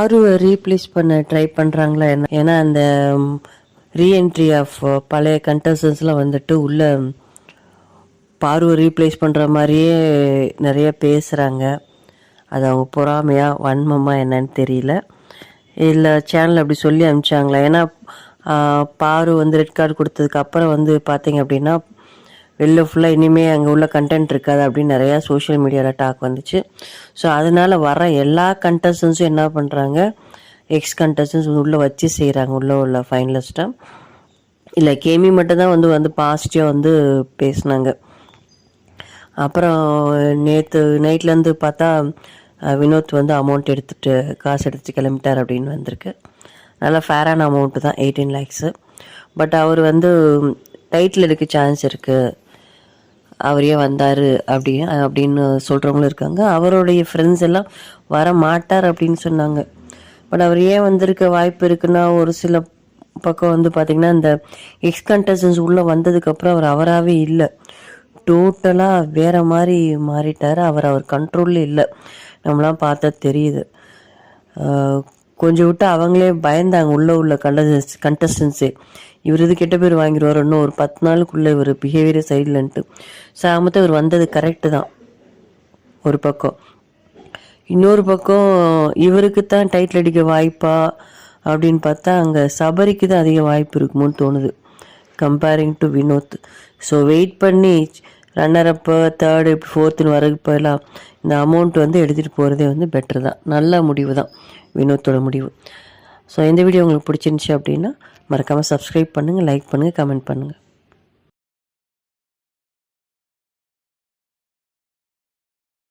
ஆருவை replace பண்ண try பண்ணுறாங்களா என்ன? ஏன்னா அந்த ரீஎன்ட்ரி ஆஃப் பழைய கண்டஸ்டன்ஸ்லாம் வந்துட்டு உள்ள பார்வை ரீப்ளேஸ் பண்ணுற மாதிரியே நிறைய பேசுகிறாங்க. அது அவங்க பொறாமையா வன்மமா என்னன்னு தெரியல. இல்லை சேனல் அப்படி சொல்லி அனுப்பிச்சாங்களா? ஏன்னா பாரு வந்து ரெட் கார்டு கொடுத்ததுக்கு அப்புறம் வந்து பார்த்தீங்க அப்படின்னா வெளில ஃபுல்லாக இனிமேல் அங்கே உள்ள கண்டென்ட் இருக்காது அப்படின்னு நிறையா சோஷியல் மீடியாவில் டாக் வந்துச்சு. ஸோ அதனால் வர எல்லா கண்டஸ்டன்ஸும் என்ன பண்ணுறாங்க, எக்ஸ் கண்டஸ்டன்ஸ் உள்ளே வச்சு செய்கிறாங்க உள்ள ஃபைனலிஸ்ட்டாக. இல்லை கேமி மட்டும்தான் வந்து பாசிட்டிவாக வந்து பேசினாங்க. அப்புறம் நேற்று நைட்லேருந்து பார்த்தா வினோத் வந்து அமௌண்ட் எடுத்துகிட்டு காசு எடுத்துகிட்டு கிளம்பிட்டார் அப்படின்னு வந்திருக்கு. நல்லா ஃபேரான அமௌண்ட்டு தான் 18 lakhs. பட் அவர் வந்து டைட்டில் எடுக்க சான்ஸ் இருக்குது, அவரே வந்தார் அப்படின்னு சொல்கிறவங்களும் இருக்காங்க. அவருடைய ஃப்ரெண்ட்ஸ் எல்லாம் வர மாட்டார் அப்படின்னு சொன்னாங்க. பட் அவர் ஏன் வந்திருக்க வாய்ப்பு இருக்குன்னா, ஒரு சில பக்கம் வந்து பார்த்திங்கன்னா இந்த எக்ஸ் கண்டஸ்டன்ஸ் உள்ளே வந்ததுக்கப்புறம் அவர் அவராகவே இல்லை, டோட்டலாக வேறு மாதிரி மாறிட்டார். அவர் கண்ட்ரோலில் இல்லை, நம்மளாம் பார்த்தா தெரியுது. கொஞ்சம் விட்டு அவங்களே பயந்தாங்க உள்ள கண்டஸ்டன்ஸே. இவர் இது கெட்ட பேர் வாங்கிடுவார், இன்னும் ஒரு 10 நாளுக்குள்ளே இவர் பிஹேவியரே சரியில்லைன்ட்டு. சாமத்தை இவர் வந்தது கரெக்டு தான் ஒரு பக்கம். இன்னொரு பக்கம் இவருக்கு தான் டைட்டில் அடிக்க வாய்ப்பா அப்படின்னு பார்த்தா அங்கே சபரிக்கு தான் அதிக வாய்ப்பு இருக்குமோன்னு தோணுது comparing to Vinod. So wait பண்ணி ரன்னரப்பு 3rd 4th வரக்கு போயெல்லாம் இந்த அமௌண்ட் வந்து எடுத்துகிட்டு போகிறதே வந்து பெட்ரு தான். நல்ல முடிவு தான் வினோத்தோட முடிவு. ஸோ இந்த வீடியோ உங்களுக்கு பிடிச்சிருந்துச்சி அப்படின்னா மறக்காமல் சப்ஸ்கிரைப் பண்ணுங்கள், லைக் பண்ணுங்கள், கமெண்ட் பண்ணுங்கள்.